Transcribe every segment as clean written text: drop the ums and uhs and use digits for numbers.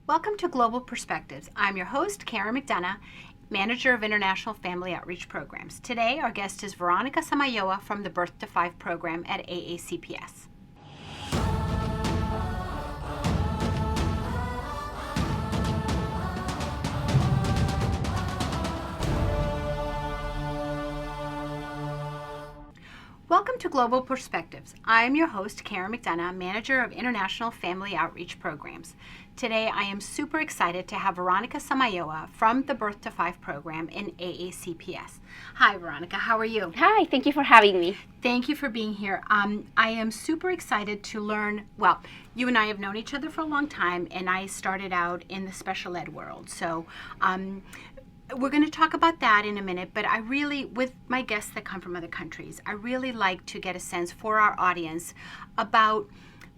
Welcome to Global Perspectives. I'm your host, Karen McDonough, Manager of International Family Outreach Programs. Today, our guest is Veronica Samayoa from the Birth to Five program at AACPS. Welcome to Global Perspectives. I'm your host, Karen McDonough, Manager of International Family Outreach Programs. Today, I am super excited to have Veronica Samayoa from the Birth to Five program in AACPS. Hi, Veronica. How are you? Hi, thank you for having me. Thank you for being here. I am super excited to learn. Well, you and I have known each other for a long time, and I started out in the special ed world. So, we're going to talk about that in a minute, but I really, with my guests that come from other countries, I really like to get a sense for our audience about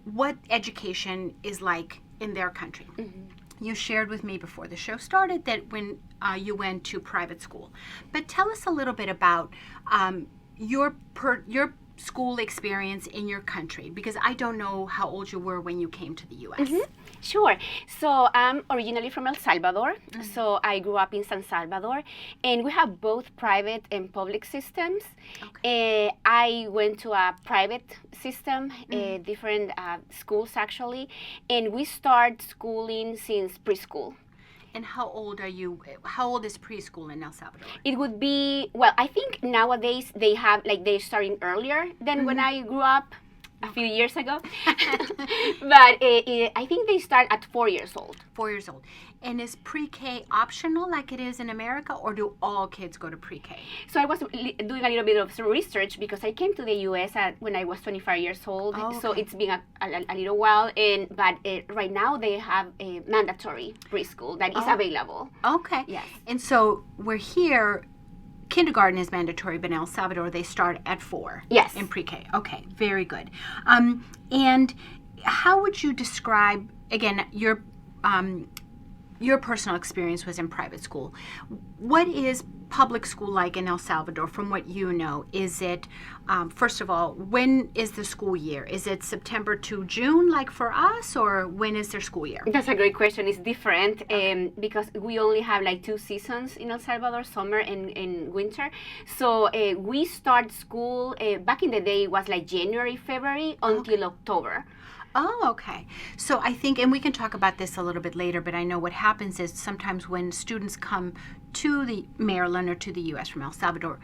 what education is like in their country. Mm-hmm. You shared with me before the show started that when you went to private school, but tell us a little bit about your school experience in your country, because I don't know how old you were when you came to the U.S. Mm-hmm. Sure. So I'm originally from El Salvador. Mm-hmm. So I grew up in San Salvador, and we have both private and public systems. Okay. I went to a private system, different schools actually, and we start schooling since preschool. And how old are you? How old is preschool in El Salvador? It would be, well, I think nowadays they have, like, they're starting earlier than when I grew up a few years ago. But I think they start at 4 years old. 4 years old. And is pre-K optional like it is in America, or do all kids go to pre-K? So I was doing a little bit of research because I came to the U.S. when I was 25 years old. Oh, okay. So it's been a little while. But right now they have a mandatory preschool that is available. Okay. Yes. And so we're here. Kindergarten is mandatory, but in El Salvador they start at 4. Yes. In pre-K. Okay, very good. And how would you describe, again, your personal experience was in private school. What is public school like in El Salvador from what you know? Is it, first of all, when is the school year? Is it September to June like for us, or when is their school year? That's a great question. It's different because we only have like 2 seasons in El Salvador, summer and winter. So we start school, back in the day it was like January, February until October. Oh, okay. So I think, and we can talk about this a little bit later, but I know what happens is sometimes when students come to the Maryland or to the U.S. from El Salvador,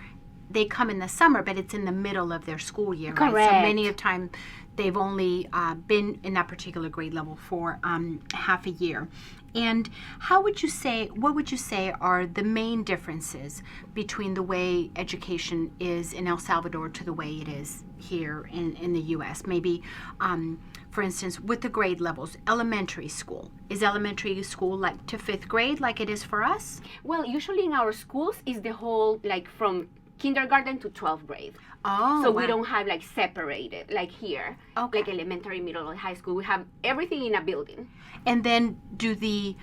they come in the summer, but it's in the middle of their school year. Correct. Right? So many of the time they've only been in that particular grade level for half a year. And what would you say are the main differences between the way education is in El Salvador to the way it is here in the U.S.? Maybe, for instance, with the grade levels, elementary school. Is elementary school like to 5th grade like it is for us? Well, usually in our schools is the whole, like from kindergarten to 12th grade. Oh, so wow. we don't have like separated like here, like elementary, middle, and high school. We have everything in a building. And then do the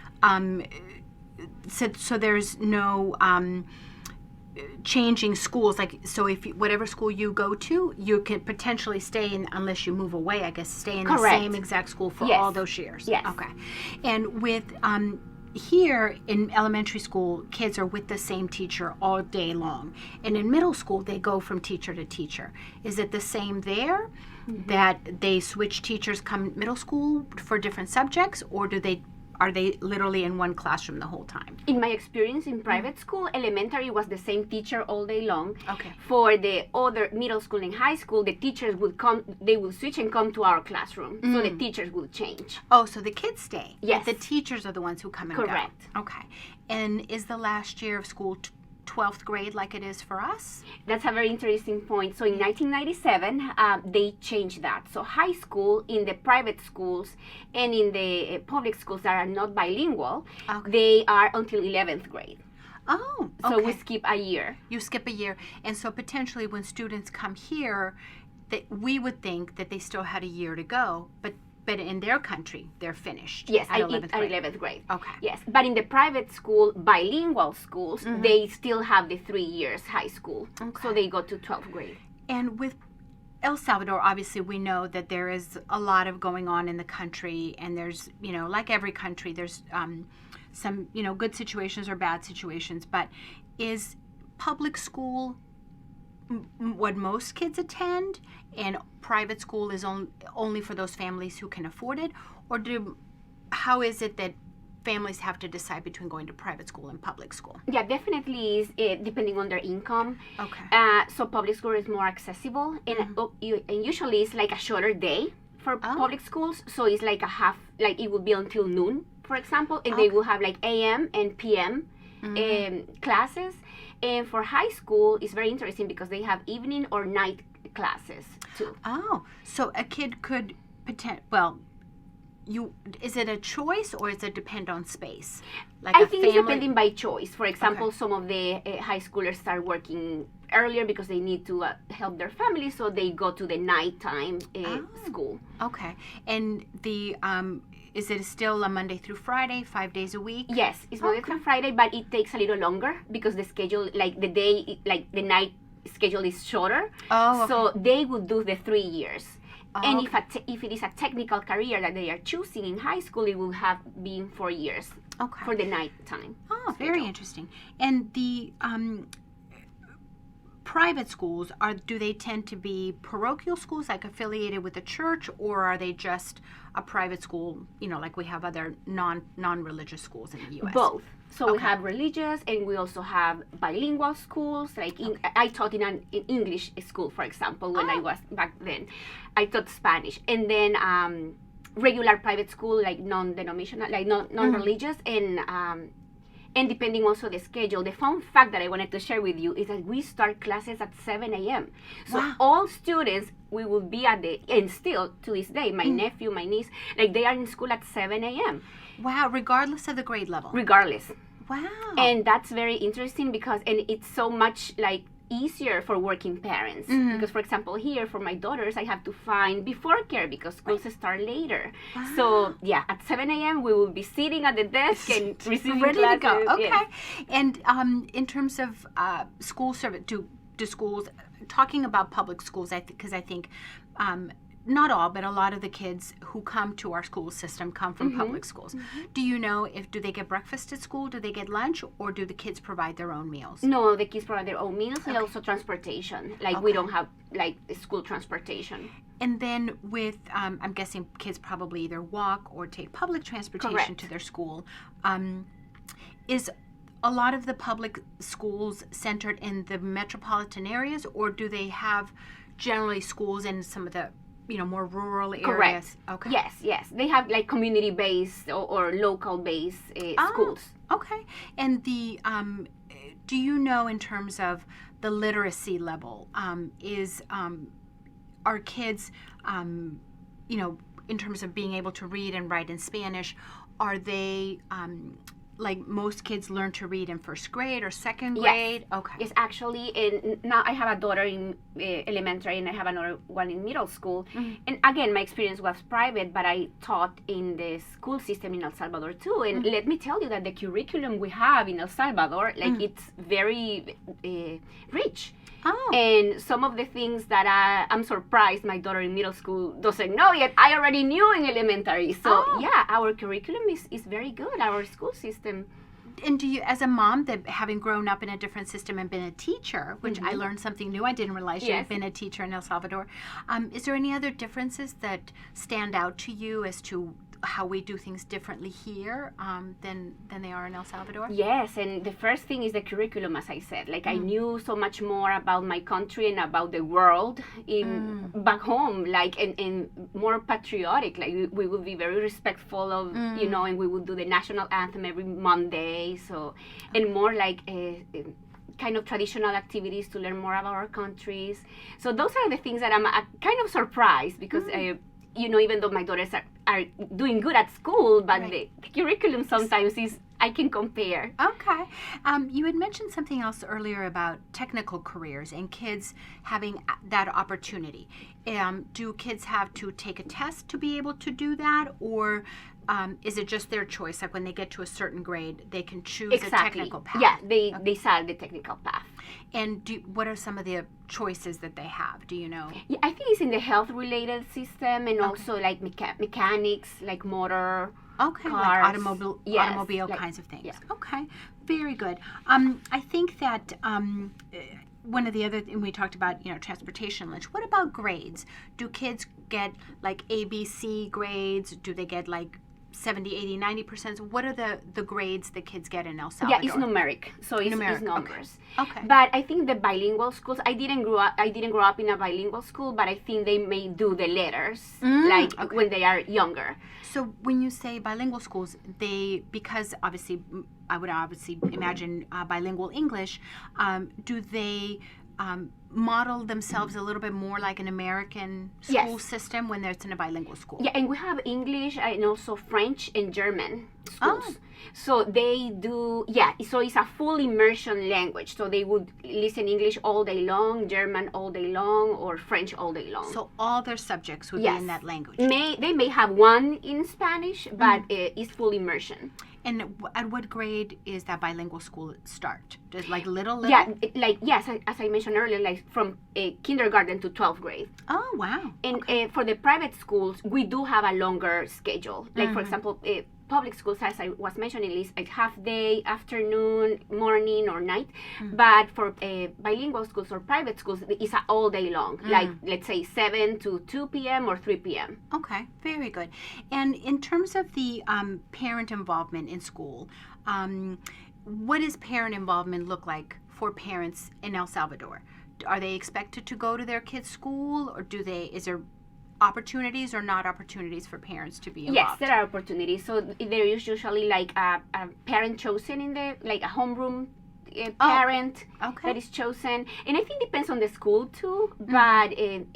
so there's no changing schools, like, so if whatever school you go to, you can potentially stay in, unless you move away, I guess, stay in Correct. The same exact school for all those years. Yes. Okay. And with here in elementary school, kids are with the same teacher all day long. And in middle school, they go from teacher to teacher. Is it the same there? Mm-hmm. That they switch teachers come middle school for different subjects, or are they literally in one classroom the whole time? In my experience in private school, elementary was the same teacher all day long. Okay. For the other middle school and high school, the teachers would come, they would switch and come to our classroom. So the teachers would change. Oh, so the kids stay. Yes. But the teachers are the ones who come and Correct. go. Okay. And is the last year of school 12th grade like it is for us? That's a very interesting point. So in 1997, they changed that. So high school in the private schools and in the public schools that are not bilingual, they are until 11th grade. Oh, okay. So we skip a year. You skip a year. And so potentially when students come here, we would think that they still had a year to go, but in their country, they're finished. Yes, at 11th grade. Okay. Yes, but in the private school, bilingual schools, they still have the 3 years high school. Okay. So they go to 12th grade. And with El Salvador, obviously, we know that there is a lot of going on in the country, and there's, like every country, there's some, good situations or bad situations. But is public school what most kids attend, and private school is only for those families who can afford it? Or how is it that families have to decide between going to private school and public school? Yeah, definitely is depending on their income. Okay. So public school is more accessible, and, and usually it's like a shorter day for public schools. So it's like a half, like it would be until noon, for example, and they will have like AM and PM classes. And for high school, it's very interesting because they have evening or night classes too. Oh, so a kid could is it a choice, or does it depend on space? Like I think it's depending by choice. For example, some of the high schoolers start working earlier because they need to help their family, so they go to the nighttime school. Okay. And the is it still a Monday through Friday, 5 days a week? Yes, it's Monday through Friday, but it takes a little longer because the schedule, like the day, like the night schedule is shorter. Oh, okay. So they would do the 3 years. And okay. if it is a technical career that they are choosing in high school, it will have been 4 years for the night time. Oh, very interesting. And the private schools, do they tend to be parochial schools, like affiliated with the church, or are they just a private school, like we have other non-religious schools in the U.S.? Both. So we have religious, and we also have bilingual schools. Like I taught in an English school, for example, when I was back then. I taught Spanish, and then regular private school, like non-denominational, like non-religious, and depending also the schedule. The fun fact that I wanted to share with you is that we start classes at 7 a.m. So all students, we will be and still to this day, my nephew, my niece, like they are in school at 7 a.m. Wow, regardless of the grade level? Regardless. Wow. And that's very interesting because it's so much like easier for working parents. Because, for example, here for my daughters, I have to find before care because schools start later. Wow. So, yeah, at 7 a.m. we will be sitting at the desk and receiving ready classes. to go. Okay. Yes. And in terms of school service, do schools, talking about public schools, because I think not all, but a lot of the kids who come to our school system come from public schools. Do you know do they get breakfast at school? Do they get lunch? Or do the kids provide their own meals? No, the kids provide their own meals and also transportation. Like we don't have like school transportation. And then with, I'm guessing kids probably either walk or take public transportation to their school. Is a lot of the public schools centered in the metropolitan areas, or do they have generally schools in some of the more rural areas? Correct. Okay. Yes. They have like community-based or local-based schools. Okay. And the do you know, in terms of the literacy level, are kids, in terms of being able to read and write in Spanish, are they like most kids learn to read in first grade or second grade? Yes. Okay. It's actually, now I have a daughter in elementary and I have another one in middle school. And again, my experience was private, but I taught in the school system in El Salvador too. And let me tell you that the curriculum we have in El Salvador, like it's very rich. And some of the things that I'm surprised my daughter in middle school doesn't know yet, I already knew in elementary. So yeah, our curriculum is very good, our school system. And do you, as a mom, that having grown up in a different system and been a teacher, which I learned something new, I didn't realize you had been a teacher in El Salvador, is there any other differences that stand out to you as to how we do things differently here than they are in El Salvador? Yes, and the first thing is the curriculum, as I said. Like I knew so much more about my country and about the world back home, like and more patriotic. Like we would be very respectful of, and we would do the national anthem every Monday. So, and more like kind of traditional activities to learn more about our countries. So those are the things that I'm kind of surprised because even though my daughters are doing good at school, but the curriculum sometimes is, I can compare. Okay. You had mentioned something else earlier about technical careers and kids having that opportunity. Do kids have to take a test to be able to do that, or is it just their choice? Like when they get to a certain grade, they can choose Exactly. a technical path? Yeah, they select the technical path. And what are some of the choices that they have? Do you know? Yeah, I think it's in the health-related system and also like mechanics, like motor, Okay, cars. like automobile like, kinds of things. yeah. Okay, very good. I think that one of the other things we talked about, transportation lunch. What about grades? Do kids get like ABC grades? Do they get like 70, 80, 90%? What are the grades that kids get in El Salvador? Yeah, it's numeric, so it's numbers. Okay. But I think the bilingual schools. I didn't grow up in a bilingual school, but I think they may do the letters when they are younger. So when you say bilingual schools, because obviously I would obviously imagine bilingual English. Do they model themselves a little bit more like an American school system when it's in a bilingual school? Yeah, and we have English and also French and German schools. So they do, so it's a full immersion language. So they would listen English all day long, German all day long, or French all day long. So all their subjects would be in that language. They may have one in Spanish, but it's full immersion. And at what grade is that bilingual school start? Does like little? Yeah, as I mentioned earlier, like from kindergarten to 12th grade. Oh, wow. And for the private schools, we do have a longer schedule. Like, for example, public schools, as I was mentioning, is like half day, afternoon, morning, or night. But for bilingual schools or private schools, it's all day long. Like, let's say 7 to 2 p.m. or 3 p.m. Okay, very good. And in terms of the parent involvement in school, what does parent involvement look like for parents in El Salvador? Are they expected to go to their kids' school, or is there opportunities or not opportunities for parents to be involved? Yes, there are opportunities. So there is usually like a parent chosen like a homeroom parent that is chosen. And I think it depends on the school too. But, in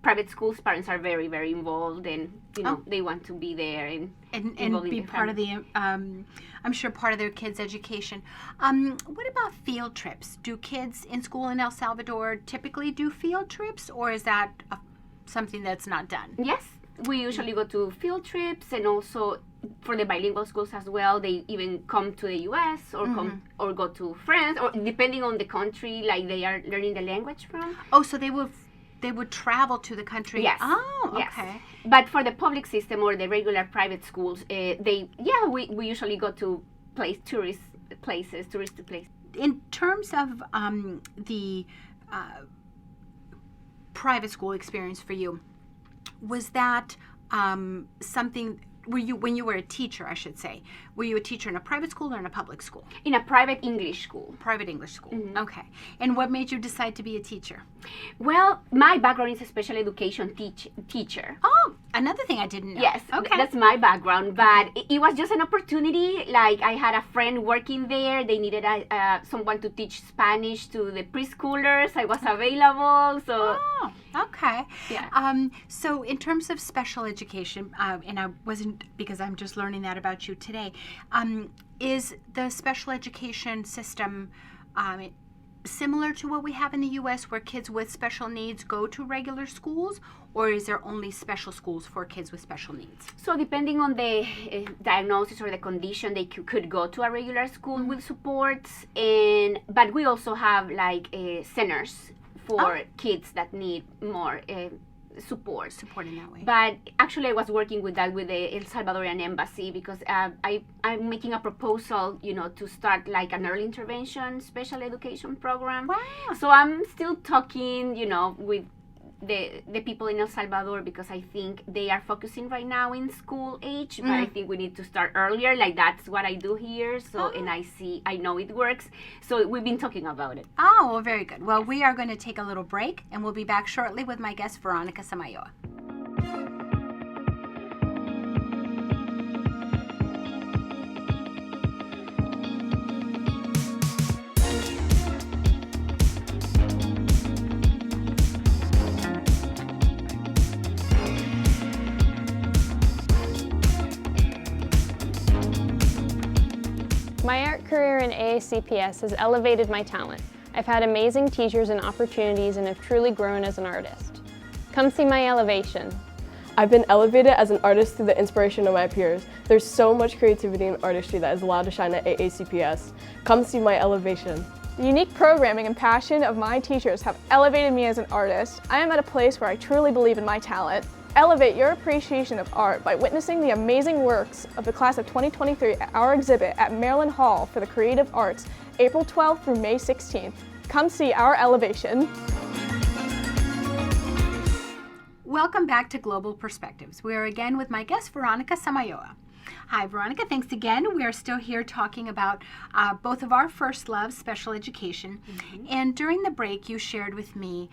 private schools, parents are very, very involved and, they want to be there and be part of the, I'm sure, part of their kids' education. What about field trips? Do kids in school in El Salvador typically do field trips, or is that something that's not done? Yes, we usually go to field trips, and also for the bilingual schools as well. They even come to the U.S. or go to France, or depending on the country, like they are learning the language from. Oh, so they would travel to the country. Yes. Oh, okay. Yes. But for the public system or the regular private schools, we usually go to touristic places. In terms of the private school experience for you, was that something? When you were a teacher, I should say, were you a teacher in a private school or in a public school? In a private English school. Private English school. Okay. And what made you decide to be a teacher? Well, my background is a special education teacher. Oh, another thing I didn't know. Yes, okay. That's my background. But it was just an opportunity. Like, I had a friend working there. They needed someone to teach Spanish to the preschoolers. I was available. So. Oh, okay. Yeah. So in terms of special education, and I wasn't, because I'm just learning that about you today, is the special education system similar to what we have in the U.S., where kids with special needs go to regular schools, or is there only special schools for kids with special needs? So depending on the diagnosis or the condition, they could go to a regular school with supports, but we also have like centers for kids that need more support in that way. But actually, I was working with the El Salvadorian Embassy, because I'm making a proposal, to start like an early intervention special education program. Wow. So I'm still talking, with the people in El Salvador, because I think they are focusing right now in school age, but I think we need to start earlier. Like, that's what I do here. So, and I know it works. So we've been talking about it. Oh, well, very good. Well, we are going to take a little break, and we'll be back shortly with my guest, Veronica Samayoa. My art career in AACPS has elevated my talent. I've had amazing teachers and opportunities and have truly grown as an artist. Come see my elevation. I've been elevated as an artist through the inspiration of my peers. There's so much creativity and artistry that is allowed to shine at AACPS. Come see my elevation. The unique programming and passion of my teachers have elevated me as an artist. I am at a place where I truly believe in my talent. Elevate your appreciation of art by witnessing the amazing works of the class of 2023 at our exhibit at Maryland Hall for the Creative Arts, April 12th through May 16th. Come see our elevation. Welcome back to Global Perspectives. We are again with my guest, Veronica Samayoa. Hi, Veronica. Thanks again. We are still here talking about both of our first loves, special education. And during the break, you shared with me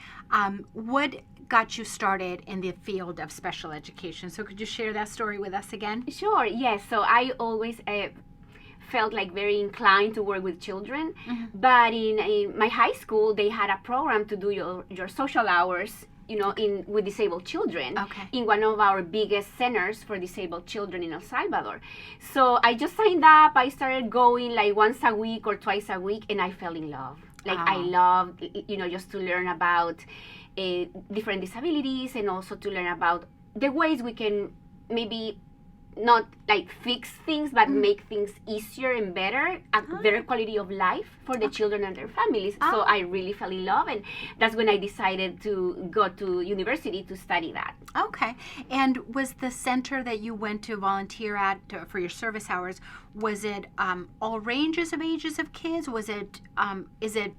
what got you started in the field of special education. So could you share that story with us again? Sure, yes. So I always felt like very inclined to work with children. But in my high school, they had a program to do your social hours, you know, with disabled children in one of our biggest centers for disabled children in El Salvador. So I just signed up. I started going like once a week or twice a week, and I fell in love. Like I loved, you know, just to learn about different disabilities, and also to learn about the ways we can maybe not like fix things, but make things easier and better, a better quality of life for the children and their families. So I really fell in love, and that's when I decided to go to university to study that. Okay. And was the center that you went to volunteer at for your service hours, was it all ranges of ages of kids? Was it, is it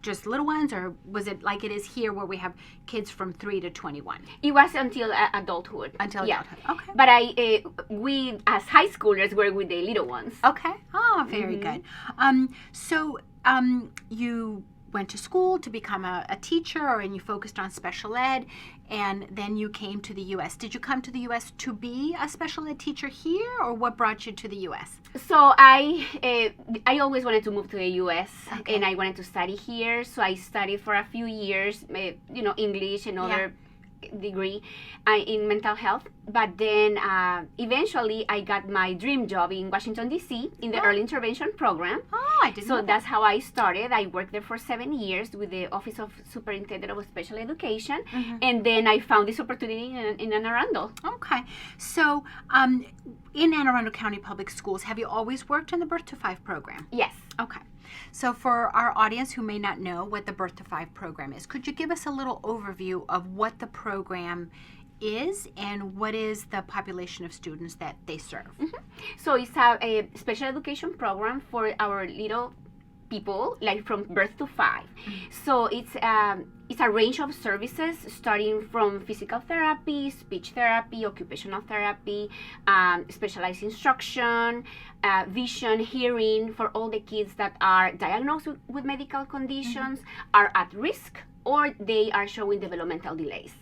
just little ones, or was it like it is here where we have kids from 3 to 21? It was until adulthood. Until adulthood. Okay. But we as high schoolers were with the little ones. Okay. Oh, very good. So you went to school to become a teacher, and you focused on special ed, and then you came to the U.S. Did you come to the U.S. to be a special ed teacher here, or what brought you to the U.S.? So I always wanted to move to the U.S. and I wanted to study here. So I studied for a few years, you know, English and other degree in mental health. But then eventually I got my dream job in Washington, D.C. in the early intervention program. Oh, I didn't know that. That's how I started. I worked there for 7 years with the Office of Superintendent of Special Education. And then I found this opportunity in Anne Arundel. Okay. So in Anne Arundel County Public Schools, have you always worked in the Birth to 5 program? Yes. Okay. So for our audience who may not know what the Birth to 5 program is, could you give us a little overview of what the program is and what is the population of students that they serve? So it's a special education program for our little people, like from birth to 5. So it's a range of services starting from physical therapy, speech therapy, occupational therapy, specialized instruction, vision, hearing for all the kids that are diagnosed with medical conditions, are at risk, or they are showing developmental delays.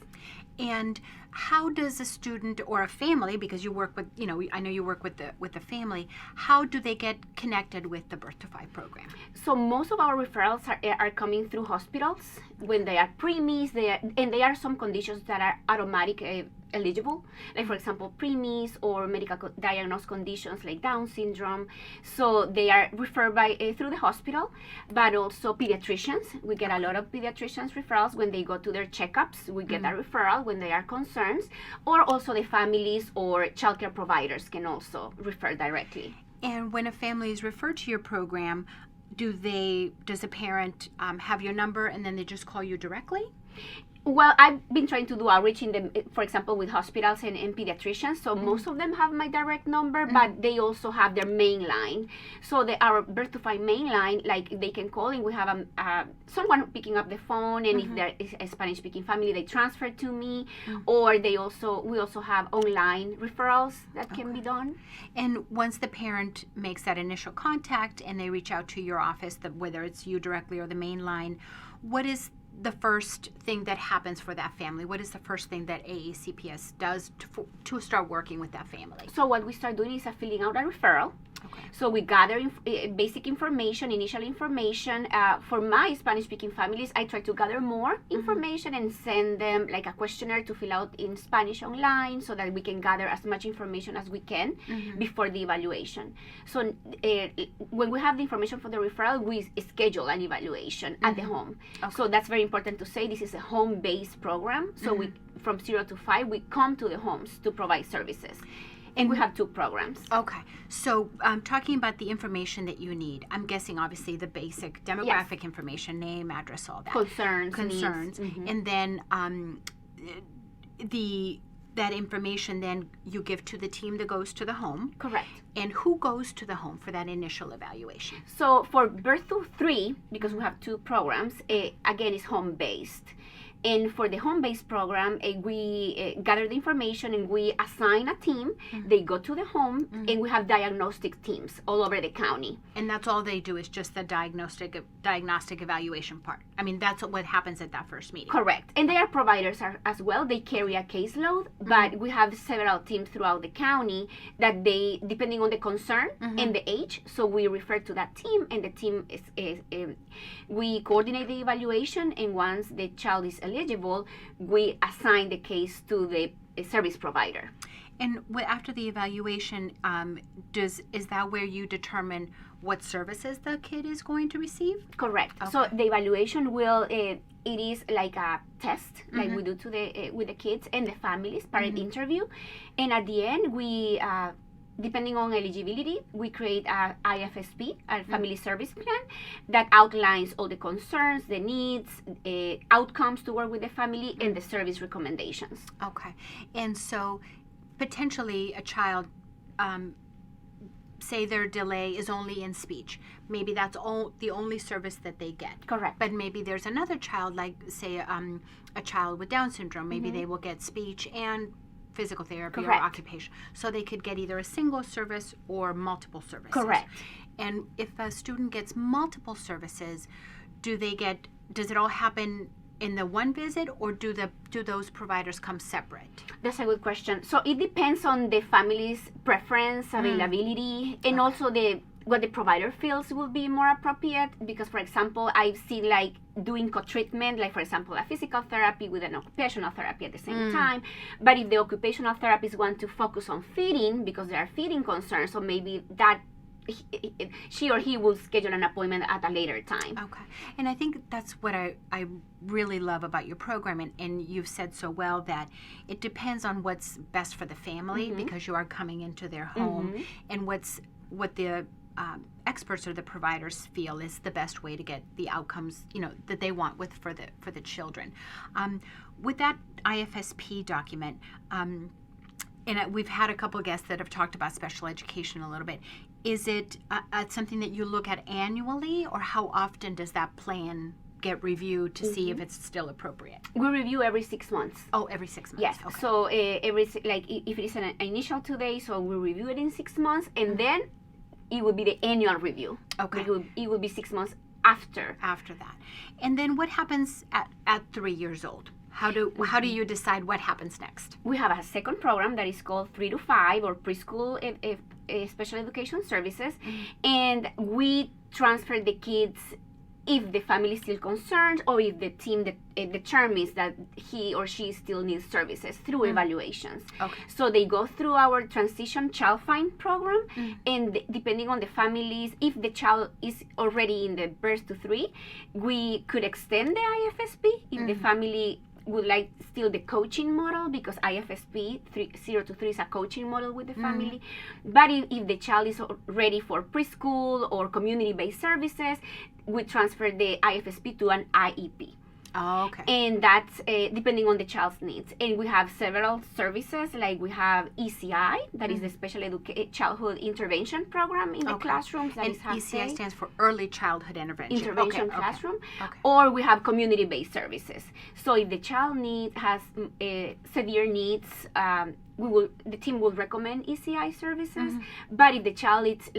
And how does a student or a family, because you work with, you know, I know you work with the family, how do they get connected with the Birth to 5 program? So most of our referrals are coming through hospitals when they are preemies, and there are some conditions that are automatic eligible, like for example preemies or medical diagnosed conditions like Down syndrome. So they are referred through the hospital, but also pediatricians. We get a lot of pediatricians referrals when they go to their checkups. We get a referral when they are concerns, or also the families or childcare providers can also refer directly. And when a family is referred to your program, does a parent have your number and then they just call you directly? Well, I've been trying to do outreach in them, for example, with hospitals and pediatricians. So most of them have my direct number, but they also have their main line. So our Birth to 5 main line, like they can call, and we have someone picking up the phone. And if there is a Spanish-speaking family, they transfer to me. Or we also have online referrals that can be done. And once the parent makes that initial contact and they reach out to your office, whether it's you directly or the main line, what is the first thing that happens for that family? What is the first thing that AACPS does to start working with that family? So what we start doing is filling out a referral. Okay. So we gather basic information, initial information. For my Spanish-speaking families, I try to gather more information and send them like a questionnaire to fill out in Spanish online so that we can gather as much information as we can before the evaluation. So when we have the information for the referral, we schedule an evaluation at the home. Okay. So that's very important to say. This is a home-based program. So we, from 0 to 5, we come to the homes to provide services. And we have 2 programs. Okay. So talking about the information that you need, I'm guessing obviously the basic demographic information, name, address, all that. Concerns. And then that information then you give to the team that goes to the home. Correct. And who goes to the home for that initial evaluation? So for birth to 3, because we have 2 programs, again, it's home-based. And for the home-based program, we gather the information and we assign a team. They go to the home and we have diagnostic teams all over the county. And that's all they do is just the diagnostic evaluation part. I mean, that's what happens at that first meeting. Correct. And they are providers as well. They carry a caseload, but we have several teams throughout the county that they, depending on the concern and the age, so we refer to that team, and the team we coordinate the evaluation, and once the child is eligible, we assign the case to the service provider. And after the evaluation, is that where you determine what services the kid is going to receive? Correct. Okay. So the evaluation will it is like a test, like we do to the with the kids and the families, parent interview, and at the end we. Depending on eligibility, we create a IFSP, a family service plan, that outlines all the concerns, the needs, outcomes to work with the family, and the service recommendations. Okay. And so potentially a child, say their delay is only in speech. Maybe that's the only service that they get. Correct. But maybe there's another child, like say a child with Down syndrome. Maybe they will get speech and physical therapy or occupation. So they could get either a single service or multiple services. Correct. And if a student gets multiple services, does it all happen in the one visit, or do those providers come separate? That's a good question. So it depends on the family's preference, availability, and also what the provider feels will be more appropriate. Because, for example, I've seen like doing co-treatment, like for example, a physical therapy with an occupational therapy at the same time. But if the occupational therapists want to focus on feeding because there are feeding concerns, so maybe that she or he will schedule an appointment at a later time. Okay. And I think that's what I really love about your program, and you've said so well that it depends on what's best for the family because you are coming into their home, and what the experts or the providers feel is the best way to get the outcomes, that they want for the children. With that IFSP document, and we've had a couple of guests that have talked about special education a little bit. Is it something that you look at annually, or how often does that plan get reviewed to see if it's still appropriate? We review every 6 months. Oh, every 6 months. Yes. Okay. So if it is an initial 2 days, so we review it in 6 months, and then it would be the annual review. Okay. It would be 6 months after that. And then what happens at 3 years old? How do you decide what happens next? We have a second program that is called 3 to 5, or preschool special education services, and we transfer the kids if the family is still concerned, or if the team determines that he or she still needs services through evaluations. Okay. So they go through our transition child find program, and depending on the families, if the child is already in the birth to 3, we could extend the IFSP if the family would like still the coaching model, because IFSP 0 to 3 is a coaching model with the family. But if the child is ready for preschool or community-based services, we transfer the IFSP to an IEP. Oh, okay. And that's depending on the child's needs. And we have several services, like we have ECI, that is the Special Childhood Intervention Program in the classrooms. That and is half ECI day. stands for Early Childhood Intervention. Intervention classroom. Okay. Or we have community-based services. So if the child has severe needs, the team will recommend ECI services. But if the child is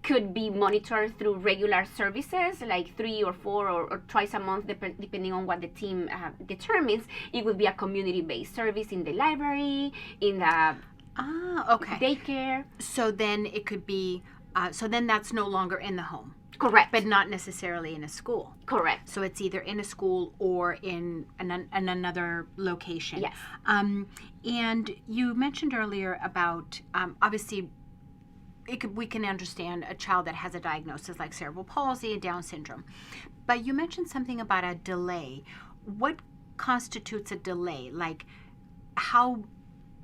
could be monitored through regular services, like 3 or 4 or twice a month, depending on what the team determines, it would be a community-based service in the library, in the daycare. So then it could be so then that's no longer in the home, Correct. but not necessarily in a school. Correct. So it's either in a school or in another location. Yes. And you mentioned earlier about obviously we can understand a child that has a diagnosis like cerebral palsy and Down syndrome, but you mentioned something about a delay. What constitutes a delay? Like how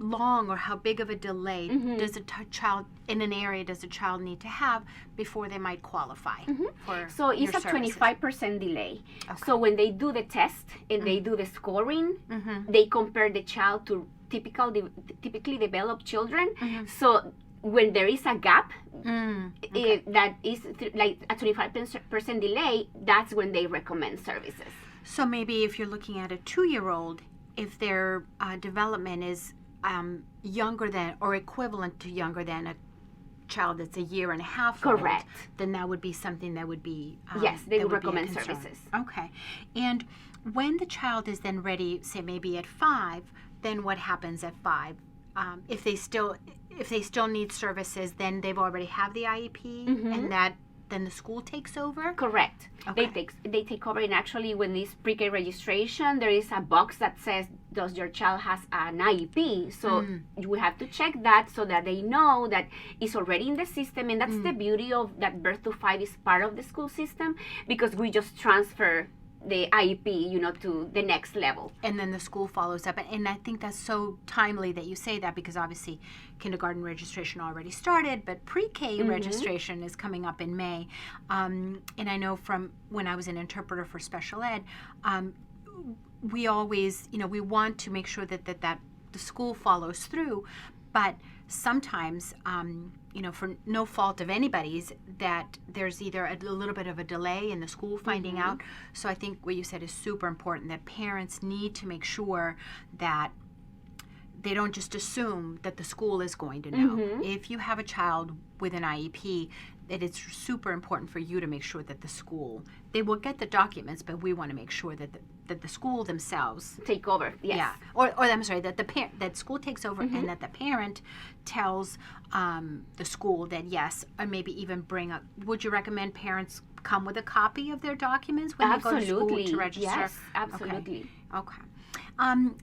long or how big of a delay does a child in an area does a child need to have before they might qualify for So it's your a services? 25% delay. Okay. So when they do the test and they do the scoring, they compare the child to typically developed children. So when there is a gap, that is like a 25% delay, that's when they recommend services. So maybe if you're looking at a 2-year-old, if their development is younger than or equivalent to younger than a child that's a year and a half Correct. old, then that would be something that would be Yes, they that would be a recommend concern. services. Okay. And when the child is then ready, say maybe at 5, then what happens at 5? If they still need services, then they've already have the IEP, and then the school takes over. Correct. Okay. They take over, and actually when this pre-K registration, there is a box that says, does your child has an IEP? So we have to check that so that they know that it's already in the system, and that's the beauty of that Birth to 5 is part of the school system, because we just transfer the IEP, to the next level. And then the school follows up. And I think that's so timely that you say that, because obviously kindergarten registration already started, but pre-K registration is coming up in May. And I know from when I was an interpreter for special ed, we always, we want to make sure that the school follows through. But sometimes, for no fault of anybody's, that there's either a little bit of a delay in the school finding out. So I think what you said is super important, that parents need to make sure that they don't just assume that the school is going to know. If you have a child with an IEP, that it's super important for you to make sure that the school, they will get the documents, but we want to make sure that the school themselves Take over, yes. yeah, or I'm sorry, that that school takes over, and that the parent tells the school that yes, or maybe even bring up. Would you recommend parents come with a copy of their documents when they go to school to register? Yes, absolutely. Okay.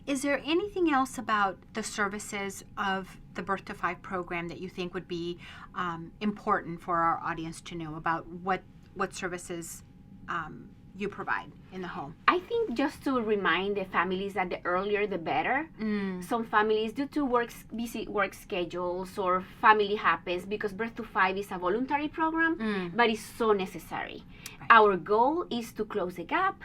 Is there anything else about the services of the Birth to 5 program that you think would be important for our audience to know about what services you provide in the home? I think just to remind the families that the earlier the better. Some families, due to busy work schedules or family happens, because Birth to 5 is a voluntary program, but it's so necessary. Right. Our goal is to close the gap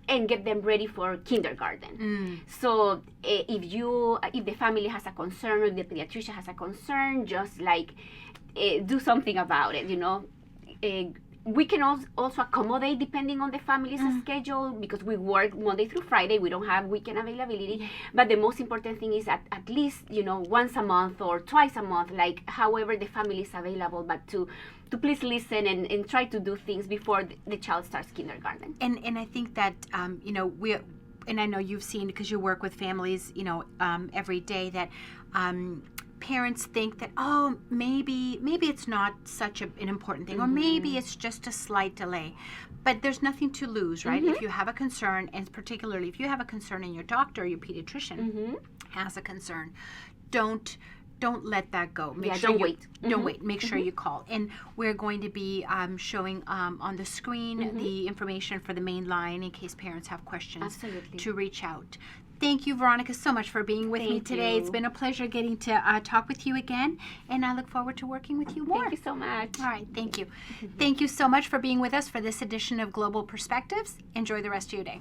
and get them ready for kindergarten. So if the family has a concern or the pediatrician has a concern, just do something about it, we can also accommodate depending on the family's schedule, because we work Monday through Friday. We don't have weekend availability. But the most important thing is at least, once a month or twice a month, however the family is available, but to please listen and try to do things before the child starts kindergarten. And I think that, and I know you've seen, because you work with families, every day, that parents think that, maybe it's not such an important thing, or maybe it's just a slight delay. But there's nothing to lose, right? If you have a concern, and particularly if you have a concern and your doctor, your pediatrician has a concern, don't let that go. Don't wait. Don't wait. Make sure you call. And we're going to be showing on the screen the information for the main line in case parents have questions to reach out. Thank you, Veronica, so much for being with me today. It's been a pleasure getting to talk with you again, and I look forward to working with you more. Thank you so much. All right, thank you. Thank you so much for being with us for this edition of Global Perspectives. Enjoy the rest of your day.